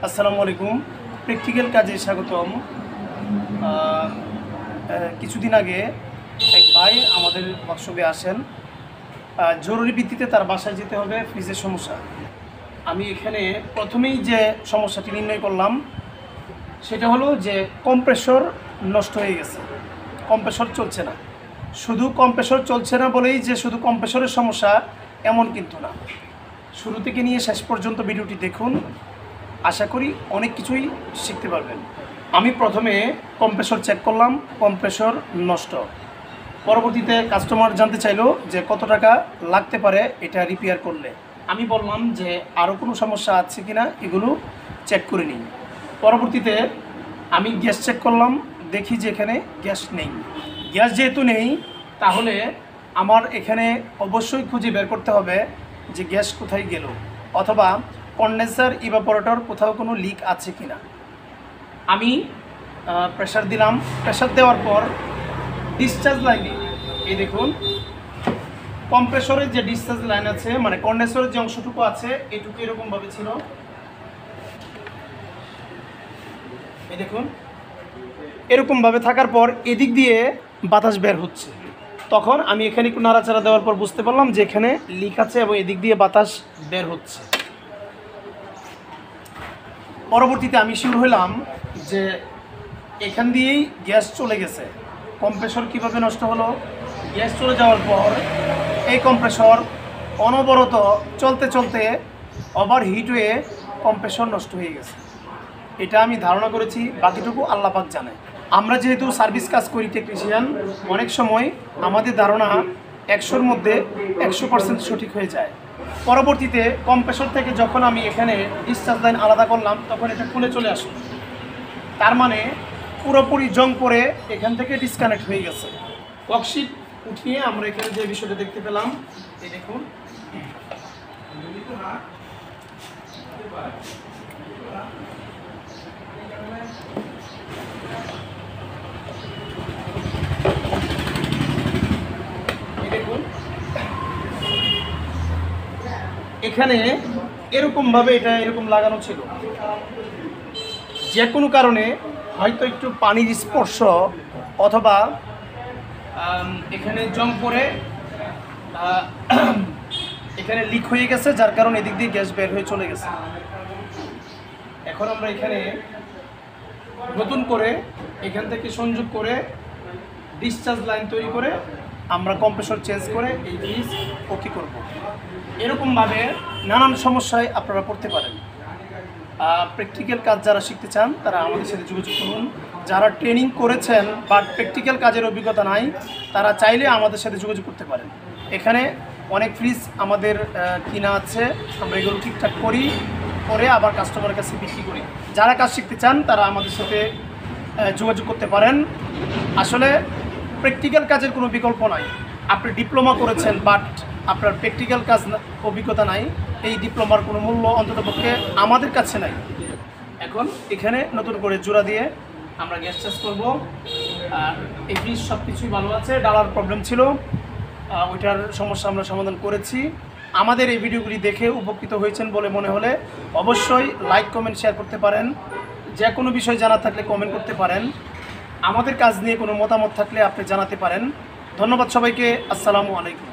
আসসালামু আলাইকুম। প্র্যাকটিক্যাল কাজে স্বাগতম। কিছুদিন আগে এক ভাই আমাদের ওয়ার্কশপে আসেন। জরুরি ভিত্তিতে তার বাসায় যেতে হবে, ফ্রিজের সমস্যা। আমি এখানে প্রথমেই যে সমস্যাটি নির্ণয় করলাম সেটা হলো যে কম্প্রেসর নষ্ট হয়ে গেছে, কম্প্রেসর চলছে না। শুধু কম্প্রেসর চলছে না বলেই যে শুধু কম্প্রেসরের সমস্যা এমন কিন্তু না। শুরু থেকে নিয়ে শেষ পর্যন্ত ভিডিওটি দেখুন, আশা করি অনেক কিছুই শিখতে পারবেন। আমি প্রথমে কম্প্রেসর চেক করলাম, কম্প্রেসর নষ্ট। পরবর্তীতে কাস্টমার জানতে চাইলো যে কত টাকা লাগতে পারে এটা রিপেয়ার করলে। আমি বললাম যে আরও কোনো সমস্যা আছে কিনা এগুলো চেক করে নিই। পরবর্তীতে আমি গ্যাস চেক করলাম, দেখি যে এখানে গ্যাস নেই। গ্যাস যেহেতু নেই তাহলে আমার এখানে অবশ্যই খুঁজে বের করতে হবে যে গ্যাস কোথায় গেল, অথবা কন্ডেন্সার ইভাপোরেটর কোথাও কোনো লিক আছে কিনা। আমি প্রেসার দিলাম। প্রেসার দেওয়ার পর ডিসচার্জ লাইনে এই দেখুন, কম্প্রেসরের যে ডিসচার্জ লাইন আছে মানে কন্ডেন্সারের যে অংশটুকু আছে এটুকু এরকমভাবে ছিল। এই দেখুন এরকমভাবে থাকার পর এদিক দিয়ে বাতাস বের হচ্ছে। তখন আমি এখানে একটু নাড়াচাড়া দেওয়ার পর বুঝতে পারলাম যে এখানে লিক আছে এবং এদিক দিয়ে বাতাস বের হচ্ছে। পরবর্তীতে আমি শিওর হলাম যে এখান দিয়েই গ্যাস চলে গেছে। কম্প্রেসর কিভাবে নষ্ট হলো? গ্যাস চলে যাওয়ার পর এই কম্প্রেসর অনবরত চলতে চলতে ওভারহিট হয়ে কম্প্রেসর নষ্ট হয়ে গেছে। এটা আমি ধারণা করেছি, বাকিটুকু আল্লাহ পাক জানে। আমরা যেহেতু সার্ভিস কাজ করি টেকনিশিয়ান, অনেক সময় আমাদের ধারণা 100-র মধ্যে 100% সঠিক হয়ে যায়। পরবর্তীতে কম্প্রেসর থেকে যখন আমি এখানে ডিসচার্জ লাইন আলাদা করলাম তখন এটা খুলে চলে আসলো। তার মানে পুরোপুরি জং পরে এখান থেকে ডিসকানেক্ট হয়ে গেছে। ওয়ার্কশিট উঠিয়ে আমরা এখানে যে বিষয়টা দেখতে পেলাম, এই দেখুন এখানে এরকমভাবে এটা এরকম লাগানো ছিল। যে কোনো কারণে হয়তো একটু পানির স্পর্শ অথবা এখানে জং পড়ে এখানে লিক হয়ে গেছে, যার কারণে এদিক দিয়ে গ্যাস বের হয়ে চলে গেছে। এখন আমরা এখানে নতুন করে এখান থেকে সংযোগ করে ডিসচার্জ লাইন তৈরি করে আমরা কম্প্রেসর চেঞ্জ করে এই জিনিস ওকে করব। এরকমভাবে নানান সমস্যায় আপনারা পড়তে পারেন। প্র্যাকটিক্যাল কাজ যারা শিখতে চান তারা আমাদের সাথে যোগাযোগ করুন। যারা ট্রেনিং করেছেন বাট প্র্যাকটিক্যাল কাজের অভিজ্ঞতা নাই তারা চাইলে আমাদের সাথে যোগাযোগ করতে পারেন। এখানে অনেক ফ্রিজ আমাদের কিনা আছে, আমরা এগুলো ঠিকঠাক করি, করে আবার কাস্টমারের কাছে বিক্রি করি। যারা কাজ শিখতে চান তারা আমাদের সাথে যোগাযোগ করতে পারেন। আসলে প্র্যাকটিক্যাল কাজের কোনো বিকল্প নাই। আপনি ডিপ্লোমা করেছেন বাট আপনার প্র্যাকটিক্যাল কাজ অভিজ্ঞতা নাই, এই ডিপ্লোমার কোনো মূল্য অন্ততপক্ষে আমাদের কাছে নাই। এখন এখানে নতুন করে জোড়া দিয়ে আমরা গ্যাস চেঞ্জ করবো। আর এই ফ্রিজ সব কিছুই ভালো আছে, ডালার প্রবলেম ছিল, ওইটার সমস্যা আমরা সমাধান করেছি। আমাদের এই ভিডিওগুলি দেখে উপকৃত হয়েছেন বলে মনে হলে অবশ্যই লাইক কমেন্ট শেয়ার করতে পারেন। যে কোনো বিষয় জানার থাকলে কমেন্ট করতে পারেন। আমাদের কাজ নিয়ে কোনো মতামত থাকলে আপনি জানাতে পারেন। ধন্যবাদ সবাইকে। আসসালামু আলাইকুম।